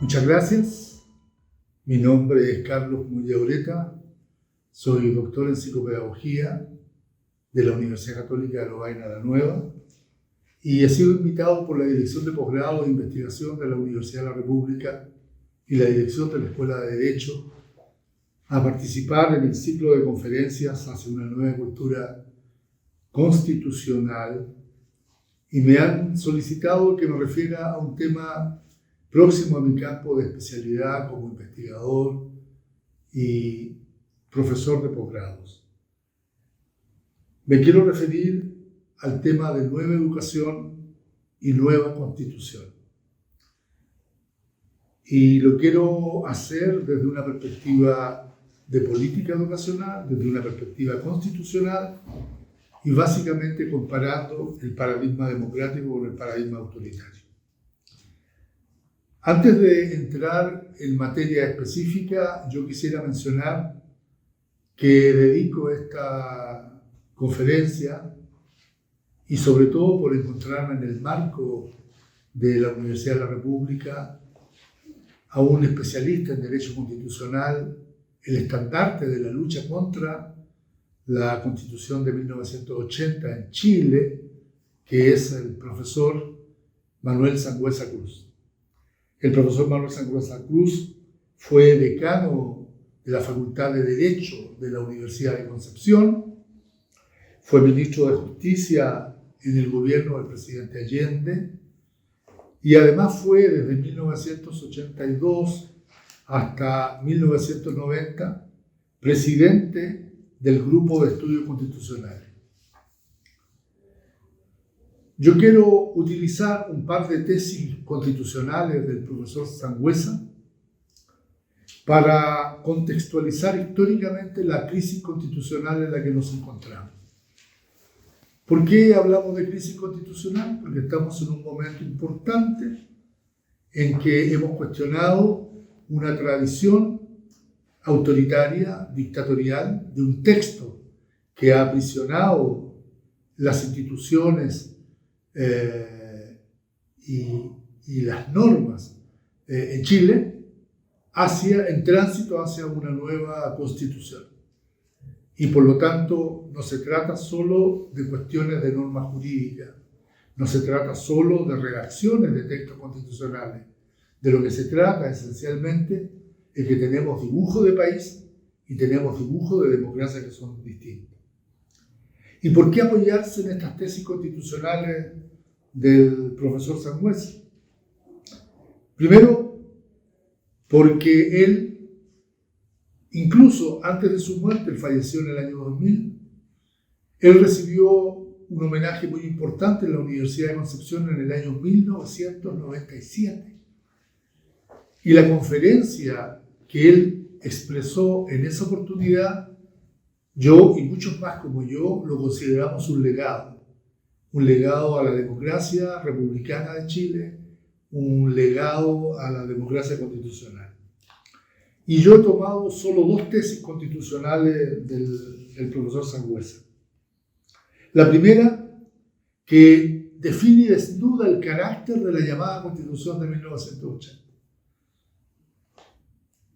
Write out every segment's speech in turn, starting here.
Muchas gracias. Mi nombre es Carlos Mullaureta. Soy doctor en psicopedagogía de la Universidad Católica de Lovaina la Nueva y he sido invitado por la Dirección de Posgrado de Investigación de la Universidad de la República y la Dirección de la Escuela de Derecho a participar en el ciclo de conferencias hacia una nueva cultura constitucional, y me han solicitado que me refiera a un tema próximo a mi campo de especialidad como investigador y profesor de posgrados. Me quiero referir al tema de nueva educación y nueva constitución. Y lo quiero hacer desde una perspectiva de política educacional, desde una perspectiva constitucional y básicamente comparando el paradigma democrático con el paradigma autoritario. Antes de entrar en materia específica, yo quisiera mencionar que dedico esta conferencia, y sobre todo por encontrarme en el marco de la Universidad de la República, a un especialista en Derecho Constitucional, el estandarte de la lucha contra la Constitución de 1980 en Chile, que es el profesor Manuel Sangüesa Cruz. El profesor Manuel Sangüesa Cruz fue decano de la Facultad de Derecho de la Universidad de Concepción, fue ministro de Justicia en el gobierno del presidente Allende y además fue desde 1982 hasta 1990 presidente del Grupo de Estudios Constitucionales. Yo quiero utilizar un par de tesis constitucionales del profesor Sangüesa para contextualizar históricamente la crisis constitucional en la que nos encontramos. ¿Por qué hablamos de crisis constitucional? Porque estamos en un momento importante en que hemos cuestionado una tradición autoritaria, dictatorial, de un texto que ha aprisionado las instituciones y las normas en Chile en tránsito hacia una nueva constitución. Y por lo tanto no se trata solo de cuestiones de normas jurídicas, no se trata solo de redacciones de textos constitucionales. De lo que se trata esencialmente es que tenemos dibujo de país y tenemos dibujo de democracia que son distintos. ¿Y por qué apoyarse en estas tesis constitucionales del profesor Sangüesa? Primero, porque él, incluso antes de su muerte, él falleció en el año 2000, él recibió un homenaje muy importante en la Universidad de Concepción en el año 1997. Y la conferencia que él expresó en esa oportunidad, yo y muchos más como yo lo consideramos un legado a la democracia republicana de Chile, un legado a la democracia constitucional. Y yo he tomado solo dos tesis constitucionales del profesor Sangüesa. La primera, que define y desnuda el carácter de la llamada Constitución de 1980.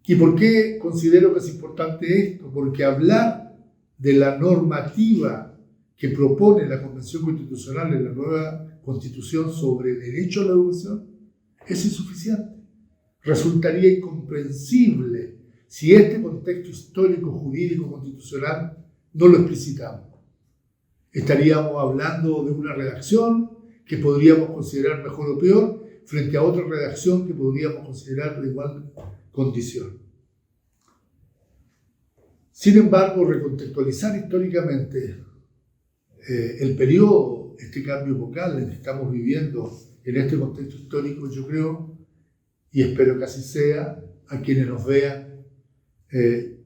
¿Y por qué considero que es importante esto? Porque hablar de la normativa que propone la Convención Constitucional en la nueva Constitución sobre derecho a la educación es insuficiente. Resultaría incomprensible si este contexto histórico, jurídico, constitucional no lo explicitamos. Estaríamos hablando de una redacción que podríamos considerar mejor o peor frente a otra redacción que podríamos considerar de igual condición. Sin embargo, recontextualizar históricamente el periodo, este cambio epocal en que estamos viviendo en este contexto histórico, yo creo, y espero que así sea, a quienes nos vean,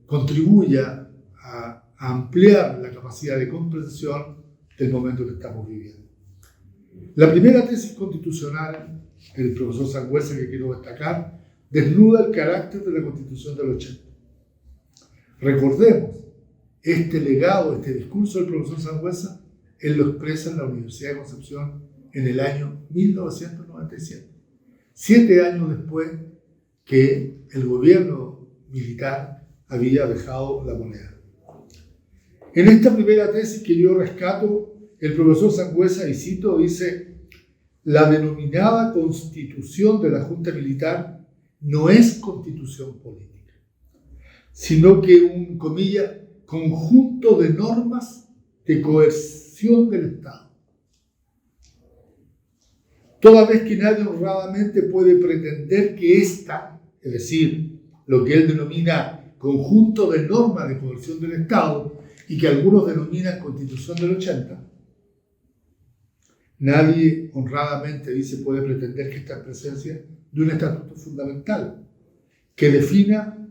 contribuya a ampliar la capacidad de comprensión del momento que estamos viviendo. La primera tesis constitucional del profesor Sangüesa que quiero destacar desnuda el carácter de la Constitución del 80. Recordemos, este legado, este discurso del profesor Sangüesa, él lo expresa en la Universidad de Concepción en el año 1997. 7 años después que el gobierno militar había dejado la moneda. En esta primera tesis que yo rescato, el profesor Sangüesa, y cito, dice: la denominada constitución de la Junta Militar no es constitución política, sino que un, comillas, conjunto de normas de coerción del Estado. Toda vez que nadie honradamente puede pretender que esta, es decir, lo que él denomina conjunto de normas de coerción del Estado y que algunos denominan Constitución del 80, nadie honradamente dice puede pretender que está en presencia de un estatuto fundamental que defina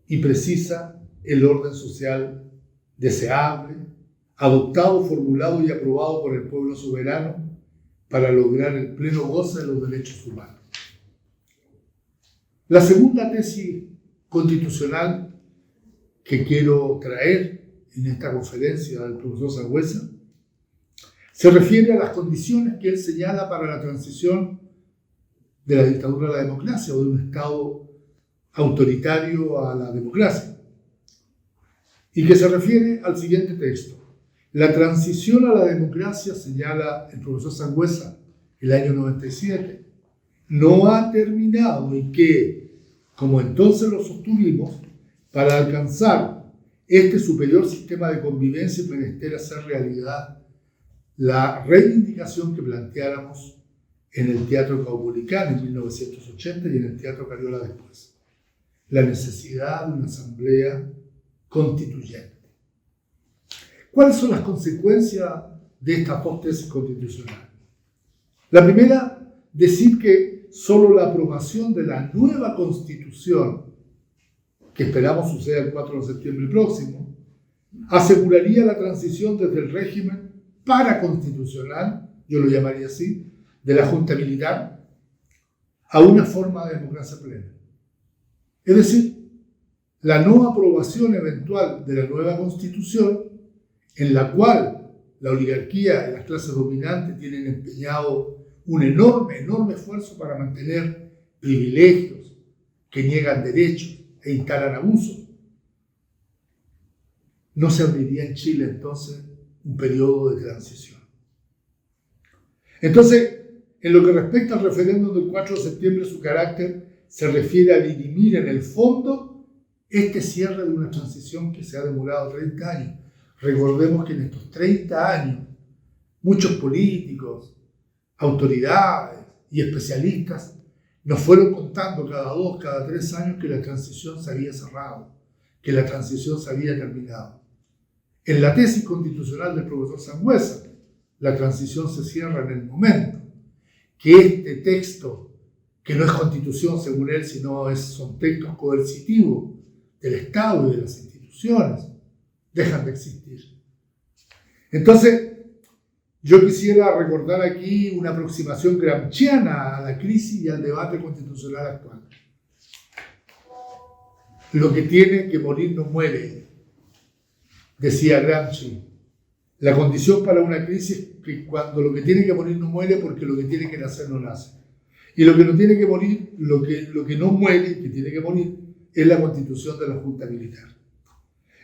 y precisa el orden social deseable, adoptado, formulado y aprobado por el pueblo soberano para lograr el pleno goce de los derechos humanos. La segunda tesis constitucional que quiero traer en esta conferencia del profesor Sangüesa se refiere a las condiciones que él señala para la transición de la dictadura a la democracia o de un Estado autoritario a la democracia, y que se refiere al siguiente texto. La transición a la democracia, señala el profesor Sangüesa, el año 97, no ha terminado y que, como entonces lo sostuvimos, para alcanzar este superior sistema de convivencia es menester hacer realidad la reivindicación que planteáramos en el Teatro Caupolicán en 1980 y en el Teatro Cariola después: la necesidad de una asamblea constituyente. ¿Cuáles son las consecuencias de estas dos tesis constitucionales? La primera, decir que solo la aprobación de la nueva Constitución, que esperamos suceda el 4 de septiembre próximo, aseguraría la transición desde el régimen paraconstitucional, yo lo llamaría así, de la Junta Militar, a una forma de democracia plena. Es decir, la no aprobación eventual de la nueva Constitución, en la cual la oligarquía y las clases dominantes tienen empeñado un enorme esfuerzo para mantener privilegios que niegan derechos e instalan abusos, no se abriría en Chile entonces un periodo de transición. Entonces, en lo que respecta al referéndum del 4 de septiembre, su carácter se refiere a dirimir en el fondo este cierre de una transición que se ha demorado 30 años. Recordemos que en estos 30 años muchos políticos, autoridades y especialistas nos fueron contando cada 2, cada 3 años que la transición se había cerrado, que la transición se había terminado. En la tesis constitucional del profesor Sangüesa, la transición se cierra en el momento que este texto, que no es constitución según él, sino son textos coercitivos del Estado y de las instituciones, dejan de existir. Entonces, yo quisiera recordar aquí una aproximación gramsciana a la crisis y al debate constitucional actual. Lo que tiene que morir no muere, decía Gramsci. La condición para una crisis es que cuando lo que tiene que morir no muere, porque lo que tiene que nacer no nace. Y lo que no tiene que morir, lo que no muere, que tiene que morir, es la constitución de la Junta Militar.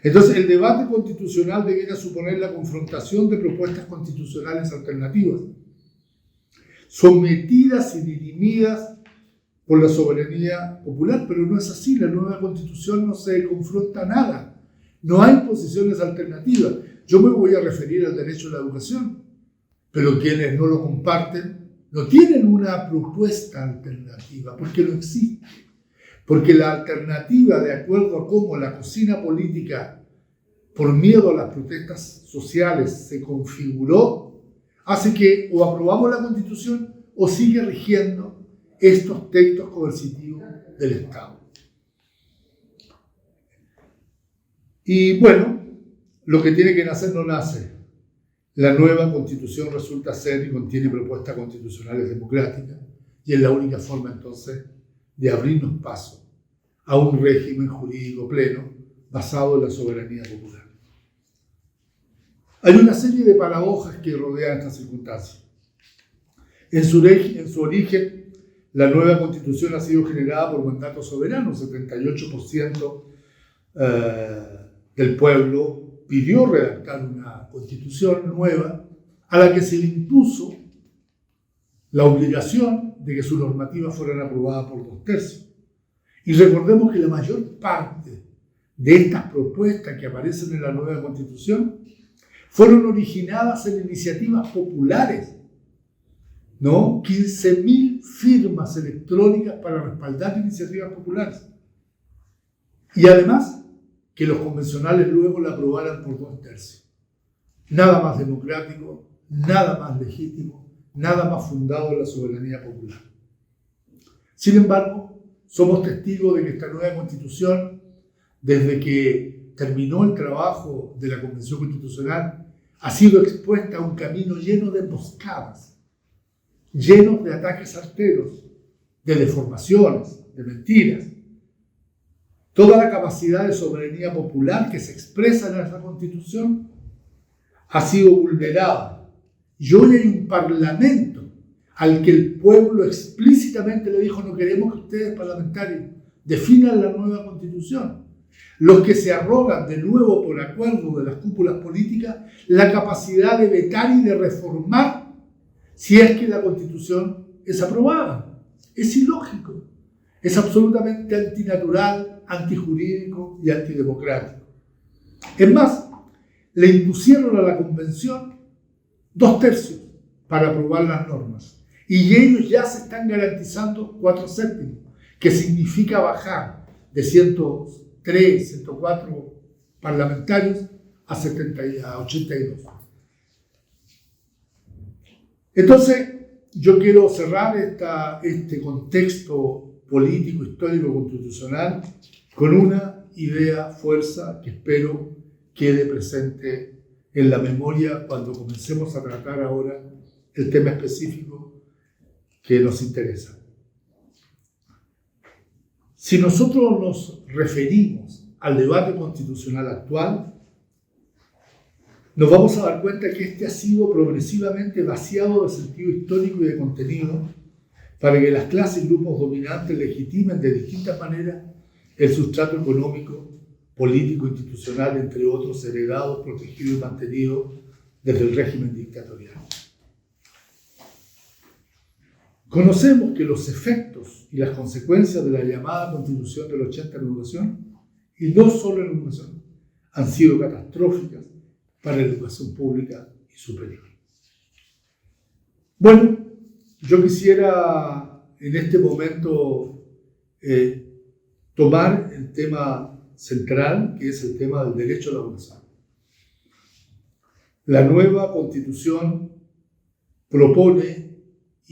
Entonces, el debate constitucional debería suponer la confrontación de propuestas constitucionales alternativas, sometidas y dirimidas por la soberanía popular, pero no es así. La nueva constitución no se confronta a nada. No hay posiciones alternativas. Yo me voy a referir al derecho a la educación, pero quienes no lo comparten no tienen una propuesta alternativa, porque no existe. Porque la alternativa, de acuerdo a cómo la cocina política, por miedo a las protestas sociales, se configuró, hace que o aprobamos la Constitución o sigue rigiendo estos textos coercitivos del Estado. Y bueno, lo que tiene que nacer no nace. La nueva Constitución resulta ser y contiene propuestas constitucionales democráticas, y es la única forma entonces de abrirnos paso a un régimen jurídico pleno basado en la soberanía popular. Hay una serie de paradojas que rodean esta circunstancia. En su origen, la nueva constitución ha sido generada por mandato soberano. 78% del pueblo pidió redactar una constitución nueva a la que se le impuso la obligación de que sus normativas fueran aprobadas por 2/3. Y recordemos que la mayor parte de estas propuestas que aparecen en la nueva constitución fueron originadas en iniciativas populares, ¿no? 15.000 firmas electrónicas para respaldar iniciativas populares. Y además, que los convencionales luego la aprobaran por 2/3. Nada más democrático, nada más legítimo, nada más fundado en la soberanía popular. Sin embargo, somos testigos de que esta nueva constitución, desde que terminó el trabajo de la Convención Constitucional, ha sido expuesta a un camino lleno de emboscadas, lleno de ataques arteros, de deformaciones, de mentiras. Toda la capacidad de soberanía popular que se expresa en esa Constitución ha sido vulnerada. Y hoy hay un parlamento al que el pueblo explícitamente le dijo: no queremos que ustedes, parlamentarios, definan la nueva Constitución. Los que se arrogan de nuevo por acuerdo de las cúpulas políticas la capacidad de vetar y de reformar si es que la Constitución es aprobada. Es ilógico, es absolutamente antinatural, antijurídico y antidemocrático. Es más, le impusieron a la Convención 2/3 para aprobar las normas. Y ellos ya se están garantizando 4/7, que significa bajar de 103, 104 parlamentarios a 82. Entonces, yo quiero cerrar este contexto político, histórico, constitucional con una idea, fuerza, que espero quede presente en la memoria cuando comencemos a tratar ahora el tema específico que nos interesa. Si nosotros nos referimos al debate constitucional actual, nos vamos a dar cuenta que este ha sido progresivamente vaciado de sentido histórico y de contenido para que las clases y grupos dominantes legitimen de distintas maneras el sustrato económico, político, institucional, entre otros, heredados, protegidos y mantenidos desde el régimen dictatorial. Conocemos que los efectos y las consecuencias de la llamada Constitución del 80 en educación, y no solo en educación, han sido catastróficas para la educación pública y superior. Bueno, yo quisiera en este momento tomar el tema central, que es el tema del derecho a la educación. La nueva Constitución propone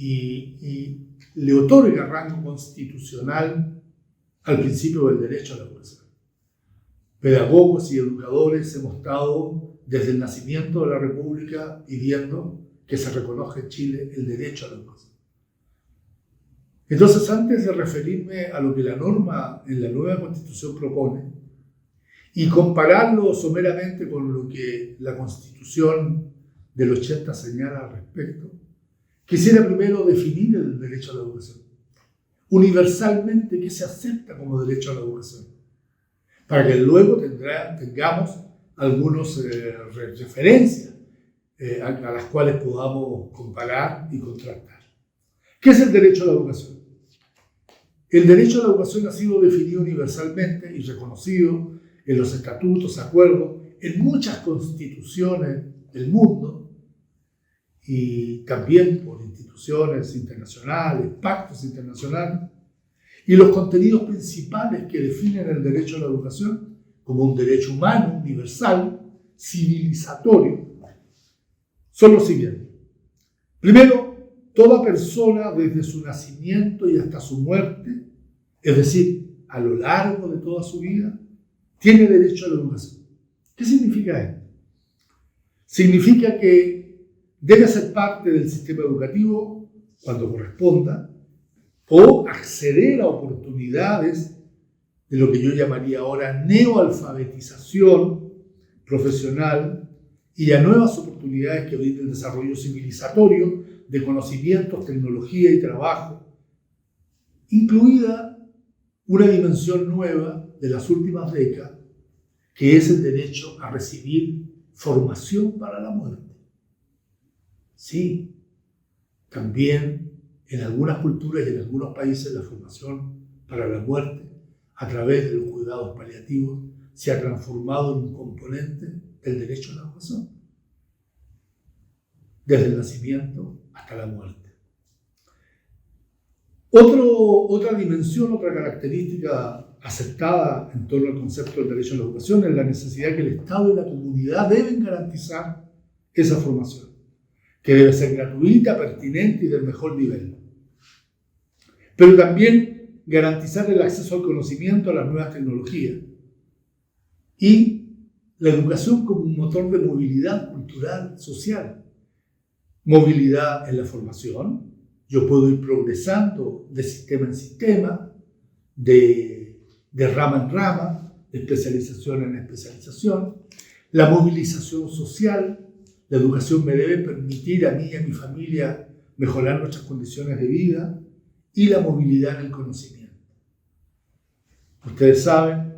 y le otorga rango constitucional al principio del derecho a la educación. Pedagogos y educadores hemos estado desde el nacimiento de la República pidiendo que se reconozca en Chile el derecho a la educación. Entonces, antes de referirme a lo que la norma en la nueva Constitución propone y compararlo someramente con lo que la Constitución del 80 señala al respecto, quisiera primero definir el derecho a la educación. Universalmente, ¿qué se acepta como derecho a la educación? Para que luego tengamos algunas referencias a las cuales podamos comparar y contrastar. ¿Qué es el derecho a la educación? El derecho a la educación ha sido definido universalmente y reconocido en los estatutos, acuerdos, en muchas constituciones del mundo y también por instituciones internacionales, pactos internacionales, y los contenidos principales que definen el derecho a la educación como un derecho humano, universal, civilizatorio, son los siguientes. Primero, toda persona desde su nacimiento y hasta su muerte, es decir, a lo largo de toda su vida, tiene derecho a la educación. ¿Qué significa esto? Significa que debe ser parte del sistema educativo cuando corresponda o acceder a oportunidades de lo que yo llamaría ahora neoalfabetización profesional y a nuevas oportunidades que brinda el desarrollo civilizatorio de conocimientos, tecnología y trabajo incluida una dimensión nueva de las últimas décadas, que es el derecho a recibir formación para la muerte. Sí, también en algunas culturas y en algunos países la formación para la muerte a través de los cuidados paliativos se ha transformado en un componente del derecho a la educación, desde el nacimiento hasta la muerte. Otra dimensión, otra característica aceptada en torno al concepto del derecho a la educación es la necesidad que el Estado y la comunidad deben garantizar esa formación, que debe ser gratuita, pertinente y del mejor nivel. Pero también garantizar el acceso al conocimiento, a las nuevas tecnologías y la educación como un motor de movilidad cultural, social. Movilidad en la formación. Yo puedo ir progresando de sistema en sistema, de rama en rama, de especialización en especialización. La movilización social. La educación me debe permitir a mí y a mi familia mejorar nuestras condiciones de vida. Y la movilidad en el conocimiento. Ustedes saben,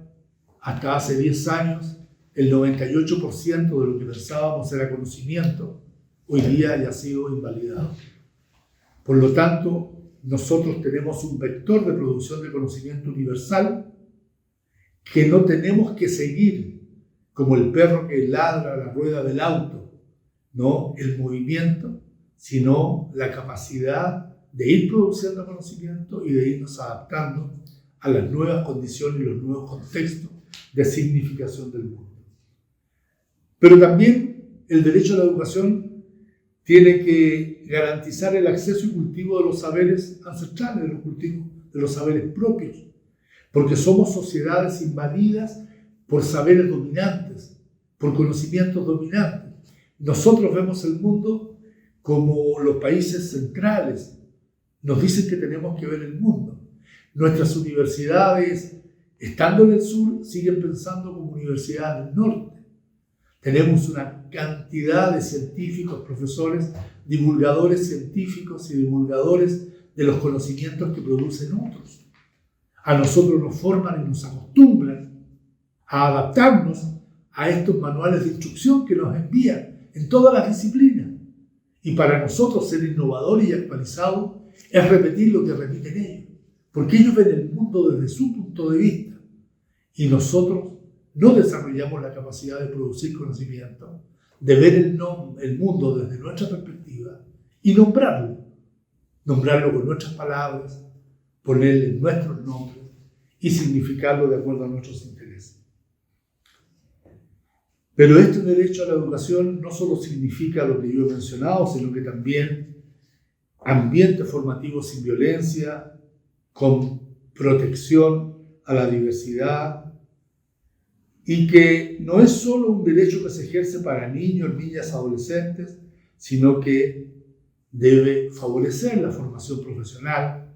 hasta hace 10 años, el 98% de lo que pensábamos era conocimiento. Hoy día ya ha sido invalidado. Por lo tanto, nosotros tenemos un vector de producción de conocimiento universal que no tenemos que seguir como el perro que ladra a la rueda del auto, no el movimiento, sino la capacidad de ir produciendo conocimiento y de irnos adaptando a las nuevas condiciones y los nuevos contextos de significación del mundo. Pero también el derecho a la educación tiene que garantizar el acceso y cultivo de los saberes ancestrales, de los saberes propios, porque somos sociedades invadidas por saberes dominantes, por conocimientos dominantes. Nosotros vemos el mundo como los países centrales. Nos dicen que tenemos que ver el mundo. Nuestras universidades, estando en el sur, siguen pensando como universidades del norte. Tenemos una cantidad de científicos, profesores, divulgadores científicos y divulgadores de los conocimientos que producen otros. A nosotros nos forman y nos acostumbran a adaptarnos a estos manuales de instrucción que nos envían en todas las disciplinas. Y para nosotros ser innovadores y actualizados es repetir lo que repiten ellos, porque ellos ven el mundo desde su punto de vista y nosotros no desarrollamos la capacidad de producir conocimiento, de ver el mundo desde nuestra perspectiva y nombrarlo con nuestras palabras, ponerle nuestros nombres y significarlo de acuerdo a nuestros intereses. Pero este derecho a la educación no solo significa lo que yo he mencionado, sino que también ambientes formativos sin violencia, con protección a la diversidad, y que no es solo un derecho que se ejerce para niños, niñas, adolescentes, sino que debe favorecer la formación profesional,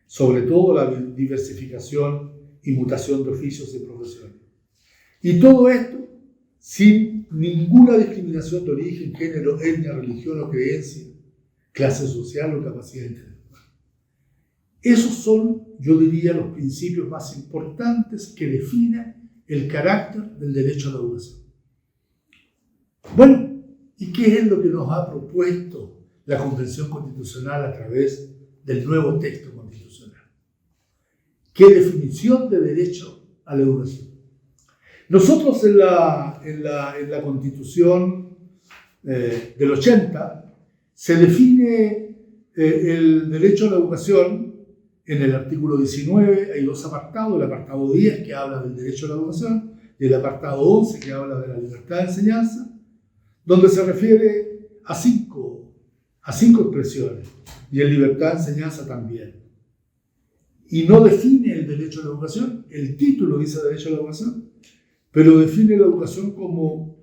sobre todo la diversificación y mutación de oficios y profesiones. Y todo esto sin ninguna discriminación de origen, género, etnia, religión o creencia, clase social o capacidad intelectual. Esos son, yo diría, los principios más importantes que definen el carácter del derecho a la educación. Bueno, ¿y qué es lo que nos ha propuesto la Convención Constitucional a través del nuevo texto constitucional? ¿Qué definición de derecho a la educación? Nosotros en la Constitución del 80 se define el derecho a la educación en el artículo 19, hay dos apartados, el apartado 10 que habla del derecho a la educación y el apartado 11 que habla de la libertad de enseñanza, donde se refiere a cinco expresiones y en libertad de enseñanza también. Y no define el derecho a la educación, el título dice derecho a la educación, pero define la educación como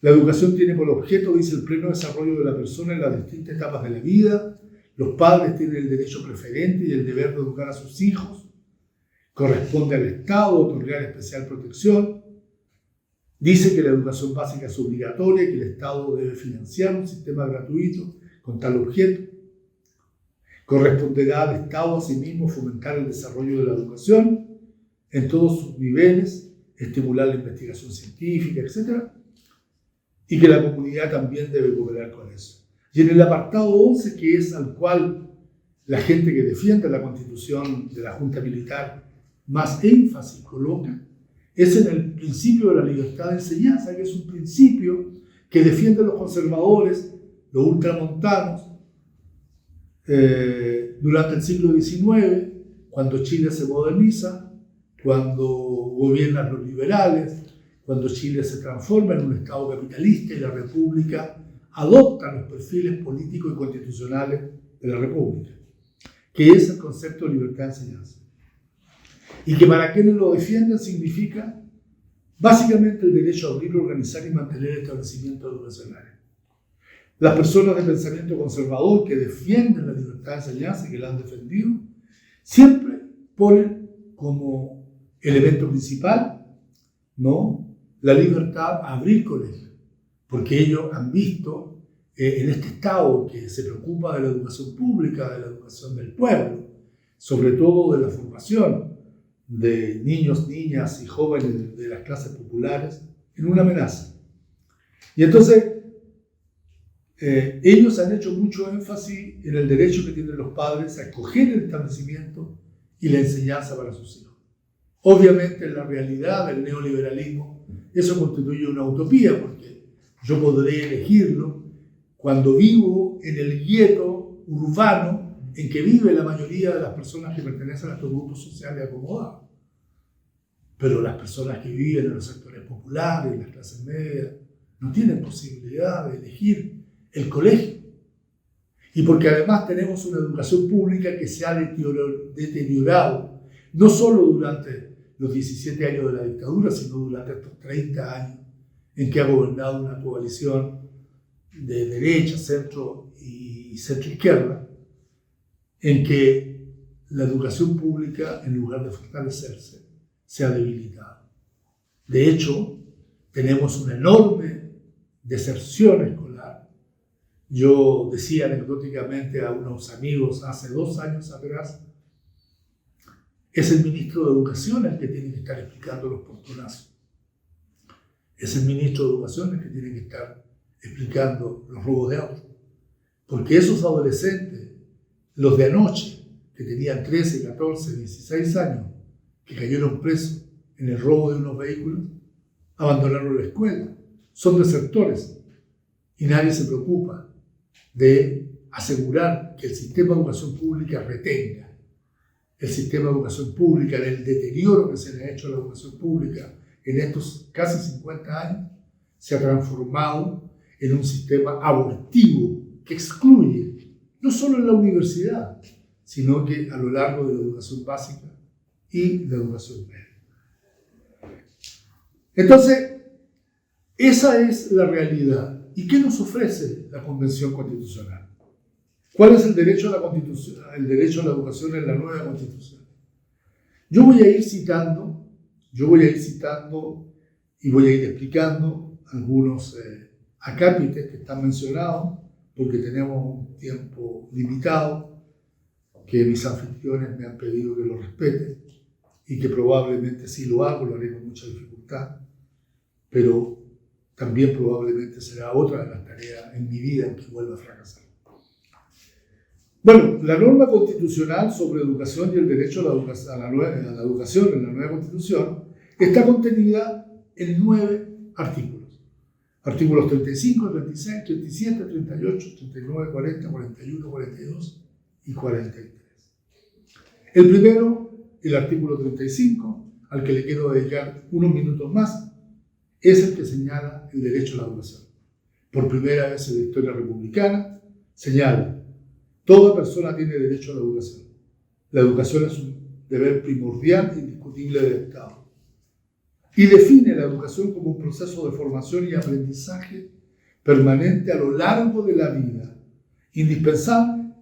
la educación tiene por objeto, dice, el pleno desarrollo de la persona en las distintas etapas de la vida. Los padres tienen el derecho preferente y el deber de educar a sus hijos. Corresponde al Estado otorgar especial protección. Dice que la educación básica es obligatoria y que el Estado debe financiar un sistema gratuito con tal objeto. Corresponderá al Estado asimismo fomentar el desarrollo de la educación en todos sus niveles, estimular la investigación científica, etc. Y que la comunidad también debe cooperar con eso. Y en el apartado 11, que es al cual la gente que defiende la Constitución de la Junta Militar más énfasis coloca, es en el principio de la libertad de enseñanza, que es un principio que defienden los conservadores, los ultramontanos, durante el siglo XIX, cuando Chile se moderniza, cuando gobiernan los liberales, cuando Chile se transforma en un Estado capitalista y la República adopta los perfiles políticos y constitucionales de la República, que es el concepto de libertad de enseñanza. Y que para quienes lo defienden significa básicamente el derecho a abrir, organizar y mantener establecimientos educacionales. Las personas de pensamiento conservador que defienden la libertad de enseñanza y que la han defendido, siempre ponen como elemento principal, ¿no?, la libertad a abrir colegios, porque ellos han visto en este Estado que se preocupa de la educación pública, de la educación del pueblo, sobre todo de la formación de niños, niñas y jóvenes de las clases populares, en una amenaza. Y entonces, ellos han hecho mucho énfasis en el derecho que tienen los padres a escoger el establecimiento y la enseñanza para sus hijos. Obviamente, en la realidad del neoliberalismo, eso constituye una utopía, porque yo podré elegirlo cuando vivo en el gueto urbano en que vive la mayoría de las personas que pertenecen a estos grupos sociales acomodados. Pero las personas que viven en los sectores populares, en las clases medias, no tienen posibilidad de elegir el colegio. Y porque además tenemos una educación pública que se ha deteriorado, no solo durante los 17 años de la dictadura, sino durante estos 30 años en que ha gobernado una coalición de derecha, centro y centro-izquierda, en que la educación pública, en lugar de fortalecerse, se ha debilitado. De hecho, tenemos una enorme deserción escolar. Yo decía anecdóticamente a unos amigos hace 2 años atrás, es el ministro de Educación el que tiene que estar explicando los portonazos. Es el ministro de Educación el que tiene que estar explicando los robos de autos. Porque esos adolescentes, los de anoche, que tenían 13, 14, 16 años, que cayeron presos en el robo de unos vehículos, abandonaron la escuela, son desertores y nadie se preocupa de asegurar que el sistema de educación pública retenga. El sistema de educación pública, en el deterioro que se le ha hecho a la educación pública en estos casi 50 años, se ha transformado en un sistema abortivo que excluye, no solo en la universidad, sino que a lo largo de la educación básica y la educación media. Entonces, esa es la realidad. ¿Y qué nos ofrece la Convención Constitucional? ¿Cuál es el derecho a la educación en la nueva Constitución? Yo voy a ir citando y voy a ir explicando algunos acápites que están mencionados, porque tenemos un tiempo limitado, que mis anfitriones me han pedido que lo respete, y que probablemente si lo hago, lo haré con mucha dificultad, pero también probablemente será otra de las tareas en mi vida en que vuelva a fracasar. Bueno, la norma constitucional sobre educación y el derecho a la educación en la nueva Constitución está contenida en 9 artículos. Artículos 35, 36, 37, 38, 39, 40, 41, 42 y 43. El primero, el artículo 35, al que le quiero dedicar unos minutos más, es el que señala el derecho a la educación. Por primera vez en la historia republicana, señala: toda persona tiene derecho a la educación. La educación es un deber primordial e indiscutible del Estado. Y define la educación como un proceso de formación y aprendizaje permanente a lo largo de la vida, indispensable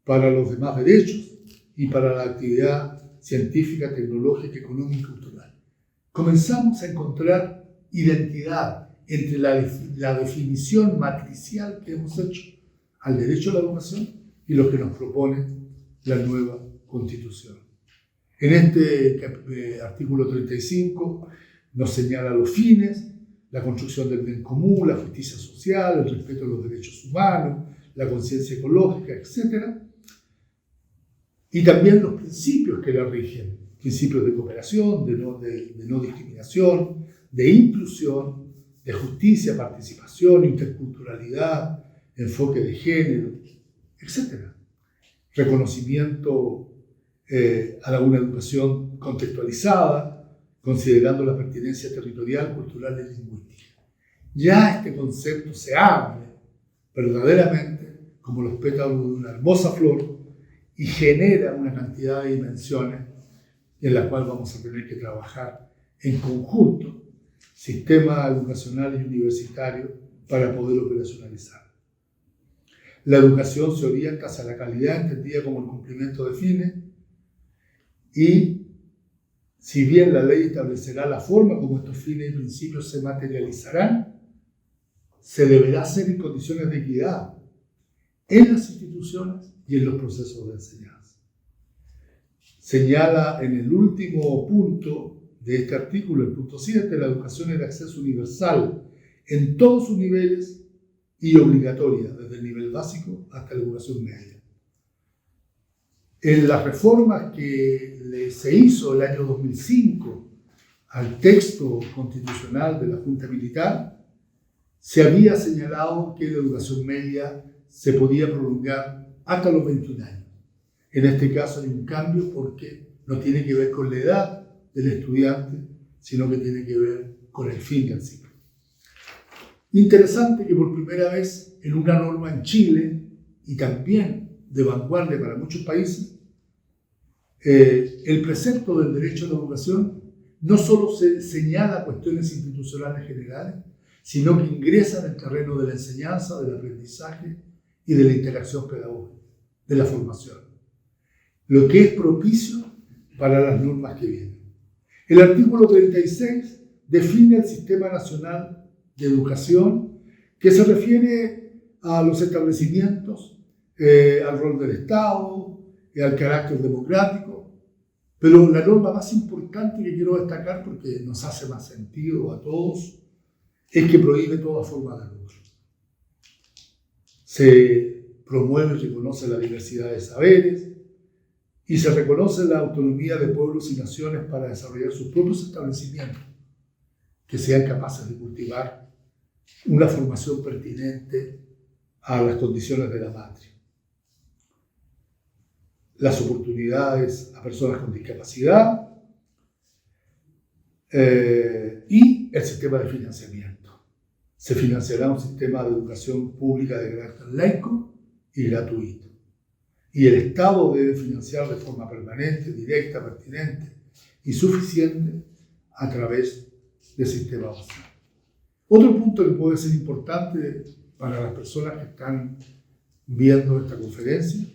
para los demás derechos y para la actividad científica, tecnológica, económica y cultural. Comenzamos a encontrar identidad entre la definición matricial que hemos hecho al derecho a la educación y lo que nos propone la nueva Constitución. En este artículo 35 nos señala los fines: la construcción del bien común, la justicia social, el respeto a los derechos humanos, la conciencia ecológica, etc. Y también los principios que la rigen: principios de cooperación, de no discriminación, de inclusión, de justicia, participación, interculturalidad, enfoque de género, etc. Reconocimiento a una educación contextualizada, considerando la pertinencia territorial, cultural y lingüística. Ya este concepto se abre verdaderamente como los pétalos de una hermosa flor y genera una cantidad de dimensiones en las cuales vamos a tener que trabajar en conjunto, sistema educacional y universitario, para poder operacionalizar. La educación se orienta hacia la calidad, entendida como el cumplimiento de fines, y si bien la ley establecerá la forma como estos fines y principios se materializarán, se deberá hacer en condiciones de equidad en las instituciones y en los procesos de enseñanza. Señala en el último punto de este artículo, el punto 7, la educación es de acceso universal en todos sus niveles y obligatoria, desde el nivel básico hasta la educación media. En las reformas que se hizo el año 2005 al texto constitucional de la Junta Militar, se había señalado que la educación media se podía prolongar hasta los 21 años. En este caso hay un cambio porque no tiene que ver con la edad del estudiante, sino que tiene que ver con el fin del ciclo. Interesante que por primera vez en una norma en Chile, y también de vanguardia para muchos países, el precepto del derecho a la educación no solo se señala cuestiones institucionales generales, sino que ingresa en el terreno de la enseñanza, del aprendizaje y de la interacción pedagógica, de la formación, lo que es propicio para las normas que vienen. El artículo 36 define el Sistema Nacional de Educación, que se refiere a los establecimientos, al rol del Estado, al carácter democrático, pero la norma más importante que quiero destacar, porque nos hace más sentido a todos, es que prohíbe toda forma de lucro. Se promueve y reconoce la diversidad de saberes y se reconoce la autonomía de pueblos y naciones para desarrollar sus propios establecimientos que sean capaces de cultivar una formación pertinente a las condiciones de la patria. Las oportunidades a personas con discapacidad y el sistema de financiamiento. Se financiará un sistema de educación pública de carácter laico y gratuito. Y el Estado debe financiar de forma permanente, directa, pertinente y suficiente a través del sistema básico. Otro punto que puede ser importante para las personas que están viendo esta conferencia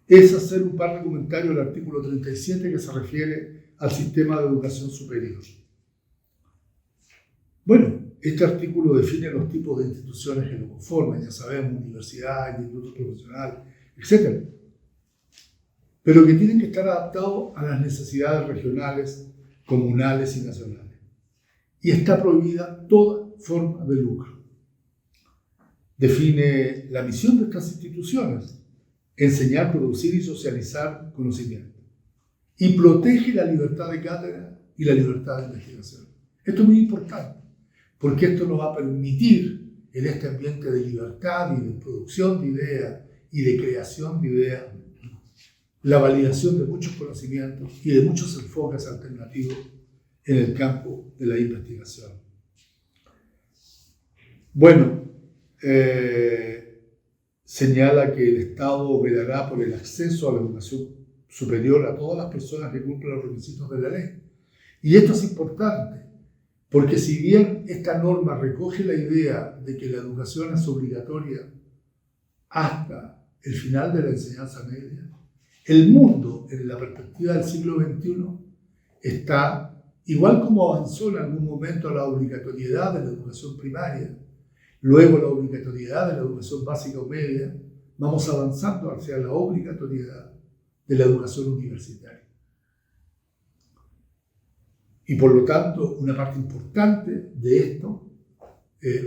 es hacer un par de comentarios al artículo 37 que se refiere al sistema de educación superior. Bueno, este artículo define los tipos de instituciones que lo conforman, ya sabemos, universidades, institutos profesionales, etc. Pero que tienen que estar adaptados a las necesidades regionales, comunales y nacionales. Y está prohibida toda forma de lucro. Define la misión de estas instituciones: enseñar, producir y socializar conocimiento. Y protege la libertad de cátedra y la libertad de investigación. Esto es muy importante, porque esto nos va a permitir, en este ambiente de libertad y de producción de ideas y de creación de ideas, la validación de muchos conocimientos y de muchos enfoques alternativos en el campo de la investigación. Bueno, señala que el Estado velará por el acceso a la educación superior a todas las personas que cumplan los requisitos de la ley. Y esto es importante, porque si bien esta norma recoge la idea de que la educación es obligatoria hasta el final de la enseñanza media, el mundo, en la perspectiva del siglo XXI, está, igual como avanzó en algún momento la obligatoriedad de la educación primaria, luego la obligatoriedad de la educación básica o media, vamos avanzando hacia la obligatoriedad de la educación universitaria. Y por lo tanto, una parte importante de esto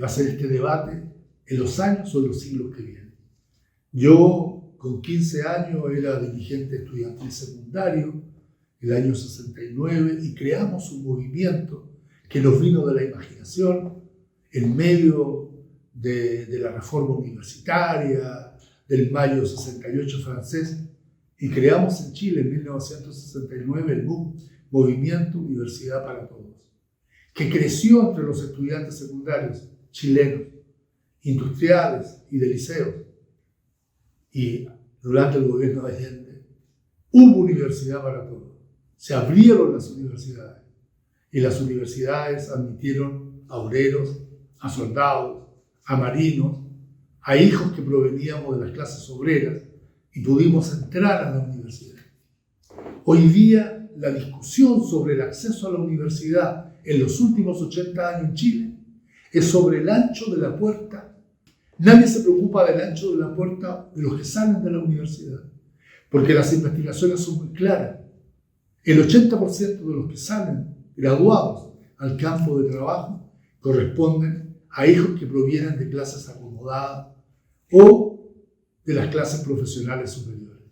va a ser este debate en los años o en los siglos que vienen. Yo, con 15 años, era dirigente estudiantil secundario, el año 69, y creamos un movimiento que nos vino de la imaginación en medio de la reforma universitaria, del mayo 68 francés, y creamos en Chile en 1969 el Movimiento Universidad para Todos, que creció entre los estudiantes secundarios chilenos, industriales y de liceos. Y durante el gobierno de Allende hubo universidad para todos. Se abrieron las universidades y las universidades admitieron a obreros, a soldados, a marinos, a hijos que proveníamos de las clases obreras y pudimos entrar a la universidad. Hoy día la discusión sobre el acceso a la universidad en los últimos 80 años en Chile es sobre el ancho de la puerta. Nadie se preocupa del ancho de la puerta de los que salen de la universidad, porque las investigaciones son muy claras. El 80% de los que salen graduados al campo de trabajo corresponden a hijos que provienen de clases acomodadas o de las clases profesionales superiores.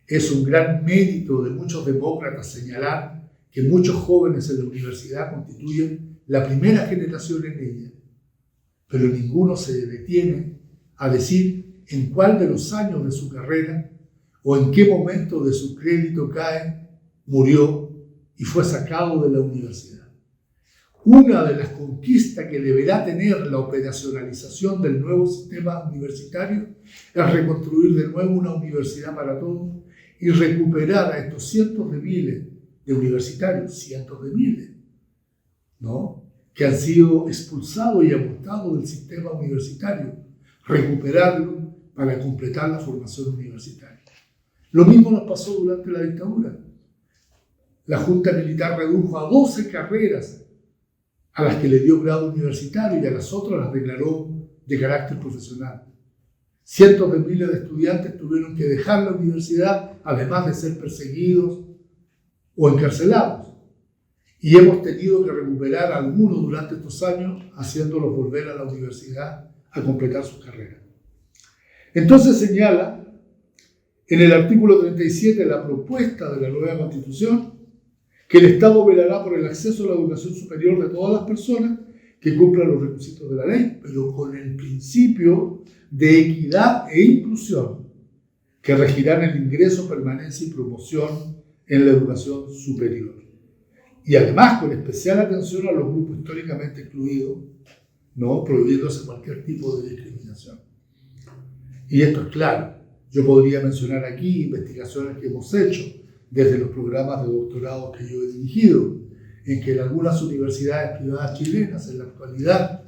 Es un gran mérito de muchos demócratas señalar que muchos jóvenes en la universidad constituyen la primera generación en ella, pero ninguno se detiene a decir en cuál de los años de su carrera o en qué momento de su crédito cae, murió y fue sacado de la universidad. Una de las conquistas que deberá tener la operacionalización del nuevo sistema universitario es reconstruir de nuevo una universidad para todos y recuperar a estos cientos de miles de universitarios, cientos de miles, ¿no?, que han sido expulsados y abortados del sistema universitario, recuperarlo para completar la formación universitaria. Lo mismo nos pasó durante la dictadura. La Junta Militar redujo a 12 carreras a las que le dio grado universitario y a las otras las declaró de carácter profesional. Cientos de miles de estudiantes tuvieron que dejar la universidad, además de ser perseguidos o encarcelados. Y hemos tenido que recuperar a algunos durante estos años, haciéndolos volver a la universidad a completar sus carreras. Entonces señala en el artículo 37 de la propuesta de la nueva Constitución que el Estado velará por el acceso a la educación superior de todas las personas que cumplan los requisitos de la ley, pero con el principio de equidad e inclusión que regirán el ingreso, permanencia y promoción en la educación superior. Y además con especial atención a los grupos históricamente excluidos, ¿no?, prohibiéndose cualquier tipo de discriminación. Y esto es claro. Yo podría mencionar aquí investigaciones que hemos hecho desde los programas de doctorado que yo he dirigido, en que en algunas universidades privadas chilenas, en la actualidad,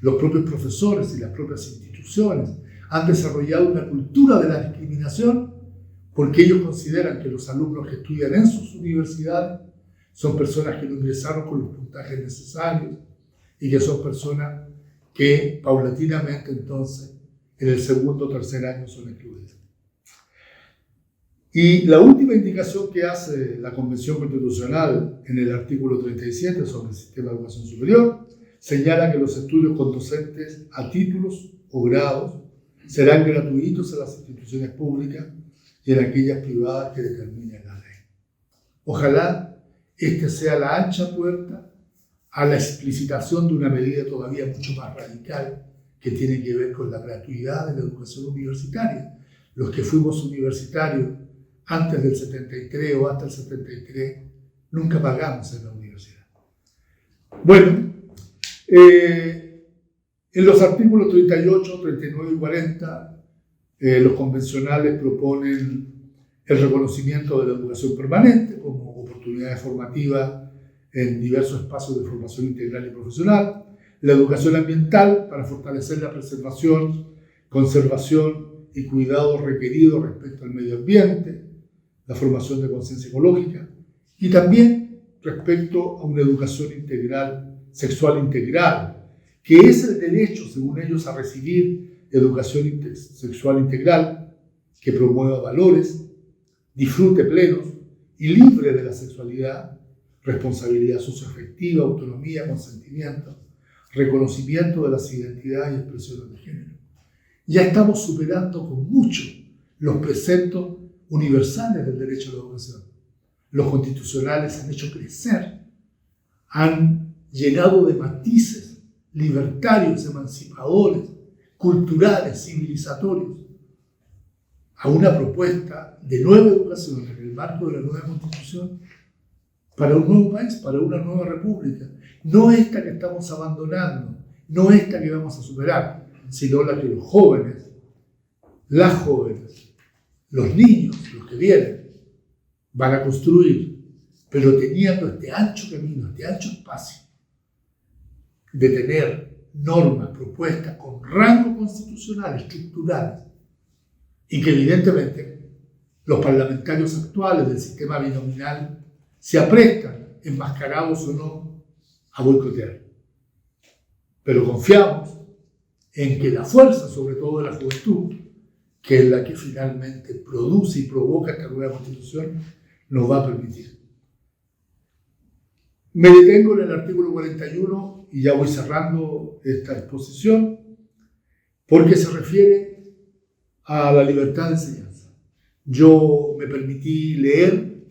los propios profesores y las propias instituciones han desarrollado una cultura de la discriminación porque ellos consideran que los alumnos que estudian en sus universidades son personas que no ingresaron con los puntajes necesarios y que son personas que paulatinamente entonces en el segundo o tercer año son excluidas. Y la última indicación que hace la Convención Constitucional en el artículo 37 sobre el sistema de educación superior señala que los estudios conducentes a títulos o grados serán gratuitos en las instituciones públicas y en aquellas privadas que determine la ley. Ojalá esta sea la ancha puerta a la explicitación de una medida todavía mucho más radical que tiene que ver con la gratuidad de la educación universitaria. Los que fuimos universitarios antes del 73 o hasta el 73 nunca pagamos en la universidad. Bueno, en los artículos 38, 39 y 40, los convencionales proponen el reconocimiento de la educación permanente como oportunidades formativas en diversos espacios de formación integral y profesional, la educación ambiental para fortalecer la preservación, conservación y cuidado requeridos respecto al medio ambiente, la formación de conciencia ecológica y también respecto a una educación integral, sexual integral, que es el derecho, según ellos, a recibir educación sexual integral, que promueva valores, disfrute plenos y libre de la sexualidad, responsabilidad socioafectiva, autonomía, consentimiento, reconocimiento de las identidades y expresiones de género. Ya estamos superando con mucho los preceptos universales del derecho a la educación. Los constitucionales han hecho crecer, han llenado de matices libertarios, emancipadores, culturales, civilizatorios, a una propuesta de nueva educación en el marco de la nueva Constitución para un nuevo país, para una nueva república. No esta que estamos abandonando, no esta que vamos a superar, sino la que los jóvenes, las jóvenes, los niños, los que vienen, van a construir, pero teniendo este ancho camino, este ancho espacio de tener normas, propuestas con rango constitucional, estructurales, y que evidentemente los parlamentarios actuales del sistema binominal se aprestan, enmascarados o no, a boicotear. Pero confiamos en que la fuerza, sobre todo de la juventud, que es la que finalmente produce y provoca esta nueva Constitución, nos va a permitir. Me detengo en el artículo 41 y ya voy cerrando esta exposición, porque se refiere a la libertad de enseñanza. Yo me permití leer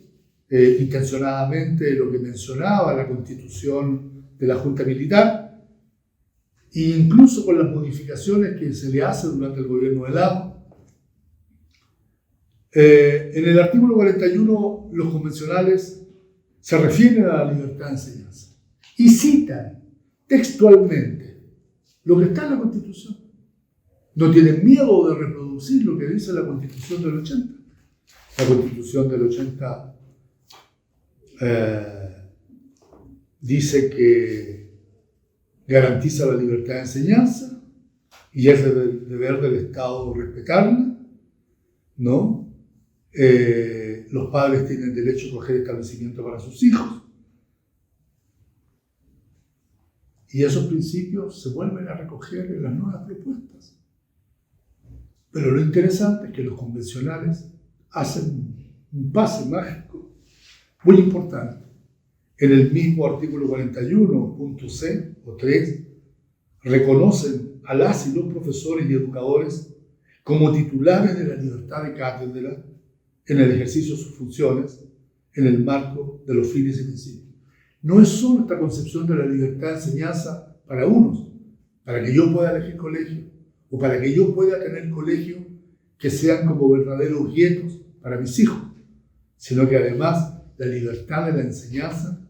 intencionadamente lo que mencionaba la Constitución de la Junta Militar, e incluso con las modificaciones que se le hacen durante el gobierno de Lagos. En el artículo 41, los convencionales se refieren a la libertad de enseñanza y citan textualmente lo que está en la Constitución. No tienen miedo de reproducir lo que dice la Constitución del 80. La Constitución del 80 dice que garantiza la libertad de enseñanza y es deber del Estado respetarla, ¿no? Los padres tienen derecho a escoger establecimiento para sus hijos. Y esos principios se vuelven a recoger en las nuevas propuestas. Pero lo interesante es que los convencionales hacen un pase mágico muy importante. En el mismo artículo 41, punto C o 3, reconocen a las y los profesores y educadores como titulares de la libertad de cátedra en el ejercicio de sus funciones en el marco de los fines y principios. No es solo esta concepción de la libertad de enseñanza para unos, para que yo pueda elegir colegio o para que yo pueda tener colegio que sean como verdaderos guetos para mis hijos, sino que además la libertad de la enseñanza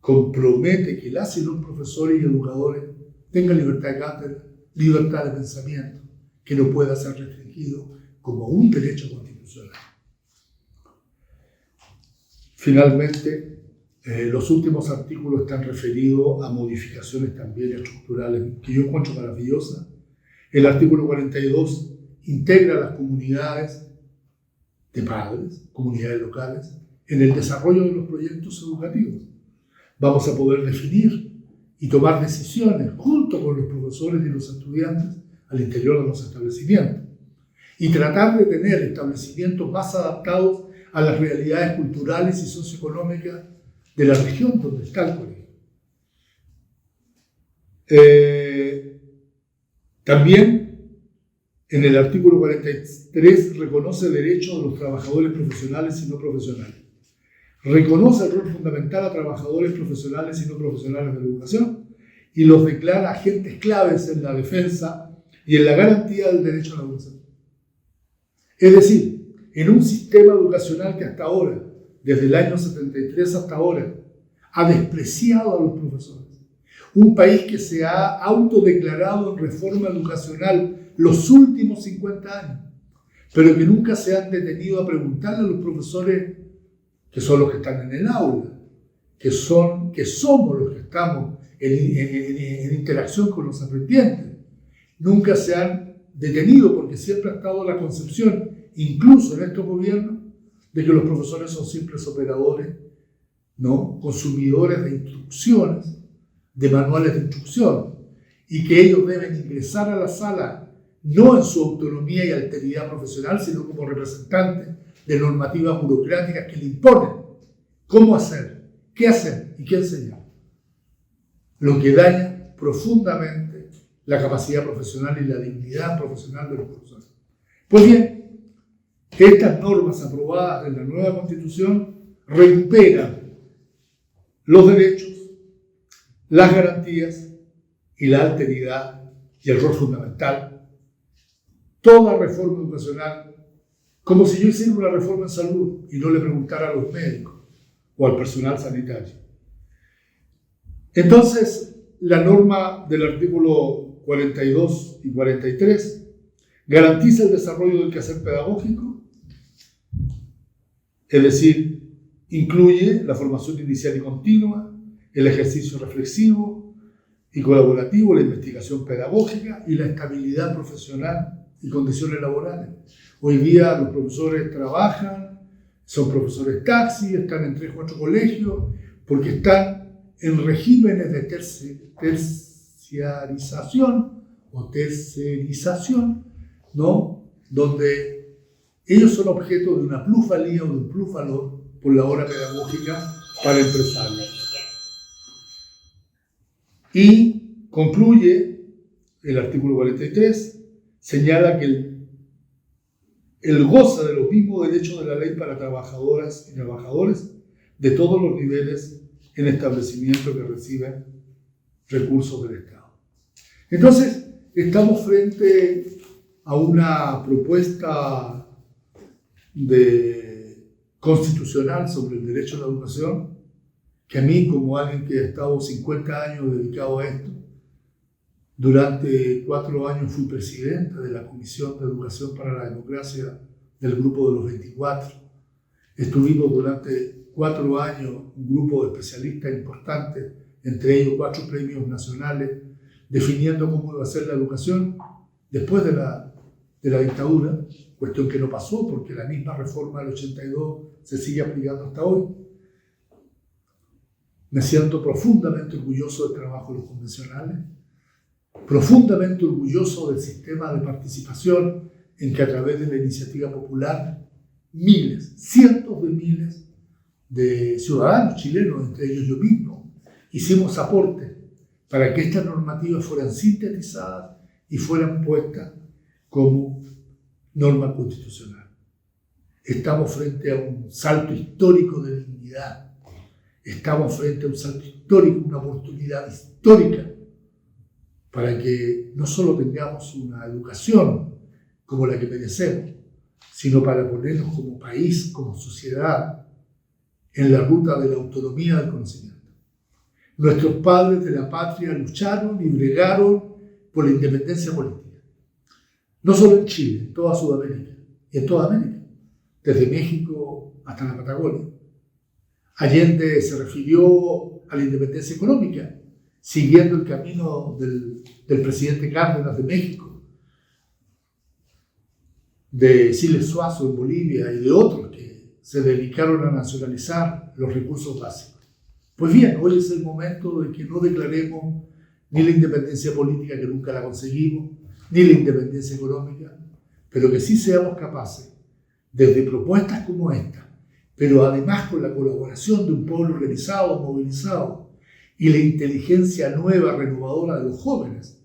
compromete que las y los profesores y educadores tengan libertad de cátedra, libertad de pensamiento, que no pueda ser restringido como un derecho constitucional. Finalmente, los últimos artículos están referidos a modificaciones también estructurales que yo encuentro maravillosas. El artículo 42 integra a las comunidades de padres, comunidades locales, en el desarrollo de los proyectos educativos. Vamos a poder definir y tomar decisiones junto con los profesores y los estudiantes al interior de los establecimientos y tratar de tener establecimientos más adaptados a las realidades culturales y socioeconómicas de la región donde está el colegio. También en el artículo 43 reconoce derechos de los trabajadores profesionales y no profesionales. Reconoce el rol fundamental a trabajadores profesionales y no profesionales de la educación y los declara agentes claves en la defensa y en la garantía del derecho a la educación. Es decir, en un sistema educacional que hasta ahora, desde el año 73 hasta ahora, ha despreciado a los profesores. Un país que se ha autodeclarado en reforma educacional los últimos 50 años, pero que nunca se han detenido a preguntarle a los profesores, que son los que están en el aula, que somos los que estamos en interacción con los aprendientes. Nunca se han detenido porque siempre ha estado la concepción, incluso en estos gobiernos, de que los profesores son simples operadores, ¿no? Consumidores de instrucciones, de manuales de instrucción, y que ellos deben ingresar a la sala no en su autonomía y alteridad profesional, sino como representante de normativas burocráticas que le imponen cómo hacer, qué hacer y qué enseñar, lo que daña profundamente la capacidad profesional y la dignidad profesional de los profesores. Pues bien, estas normas aprobadas en la nueva Constitución recuperan los derechos, las garantías y la alteridad y el rol fundamental. Toda reforma educacional, como si yo hiciera una reforma en salud y no le preguntara a los médicos o al personal sanitario. Entonces, la norma del artículo 42 y 43 garantiza el desarrollo del quehacer pedagógico, es decir, incluye la formación inicial y continua, el ejercicio reflexivo y colaborativo, la investigación pedagógica y la estabilidad profesional y condiciones laborales. Hoy día los profesores trabajan, son profesores taxi, están en 3 o 4 colegios, porque están en regímenes de tercerización, ¿no? Donde ellos son objeto de una plusvalía o de un plusvalor por la hora pedagógica para empresarios. Y concluye el artículo 43, señala que él goza de los mismos derechos de la ley para trabajadoras y trabajadores de todos los niveles en establecimientos que reciben recursos del Estado. Entonces, estamos frente a una propuesta constitucional sobre el derecho a la educación que a mí, como alguien que ha estado 50 años dedicado a esto, durante 4 años fui presidente de la Comisión de Educación para la Democracia del Grupo de los 24. Estuvimos durante 4 años un grupo de especialistas importantes, entre ellos 4 premios nacionales, definiendo cómo iba a ser la educación después de la dictadura, cuestión que no pasó porque la misma reforma del 82 se sigue aplicando hasta hoy. Me siento profundamente orgulloso del trabajo de los convencionales, profundamente orgulloso del sistema de participación en que a través de la iniciativa popular miles, cientos de miles de ciudadanos chilenos, entre ellos yo mismo, hicimos aportes para que estas normativas fueran sintetizadas y fueran puestas como norma constitucional. Estamos frente a un salto histórico de dignidad. Estamos frente a un salto histórico, una oportunidad histórica para que no solo tengamos una educación como la que merecemos, sino para ponernos como país, como sociedad, en la ruta de la autonomía del conocimiento. Nuestros padres de la patria lucharon y bregaron por la independencia política. No solo en Chile, en toda Sudamérica y en toda América, desde México hasta la Patagonia. Allende se refirió a la independencia económica, siguiendo el camino del presidente Cárdenas de México, de Siles Suazo en Bolivia y de otros que se dedicaron a nacionalizar los recursos básicos. Pues bien, hoy es el momento de que no declaremos ni la independencia política, que nunca la conseguimos, ni la independencia económica, pero que sí seamos capaces, desde propuestas como esta, pero además con la colaboración de un pueblo organizado, movilizado, y la inteligencia nueva, renovadora de los jóvenes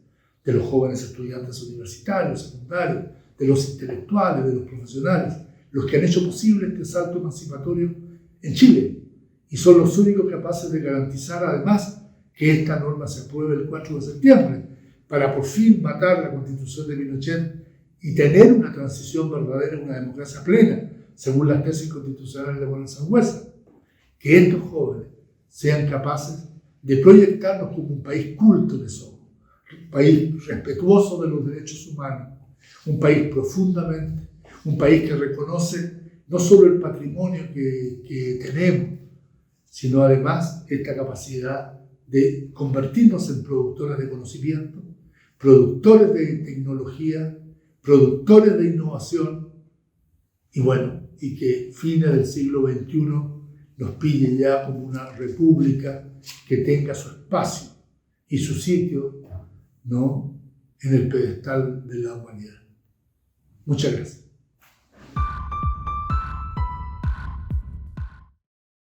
estudiantes universitarios, secundarios, de los intelectuales, de los profesionales, los que han hecho posible este salto emancipatorio en Chile, y son los únicos capaces de garantizar además que esta norma se apruebe el 4 de septiembre, para por fin matar la Constitución de Pinochet y tener una transición verdadera, una democracia plena, según las tesis constitucionales de Manuel Sangüesa. Que estos jóvenes sean capaces de proyectarnos como un país culto que somos, un país respetuoso de los derechos humanos, un país profundamente, un país que reconoce no solo el patrimonio que tenemos, sino además esta capacidad de convertirnos en productores de conocimiento, productores de tecnología, productores de innovación, y bueno, y que fines del siglo XXI nos pille ya como una república que tenga su espacio y su sitio, ¿no?, en el pedestal de la humanidad. Muchas gracias.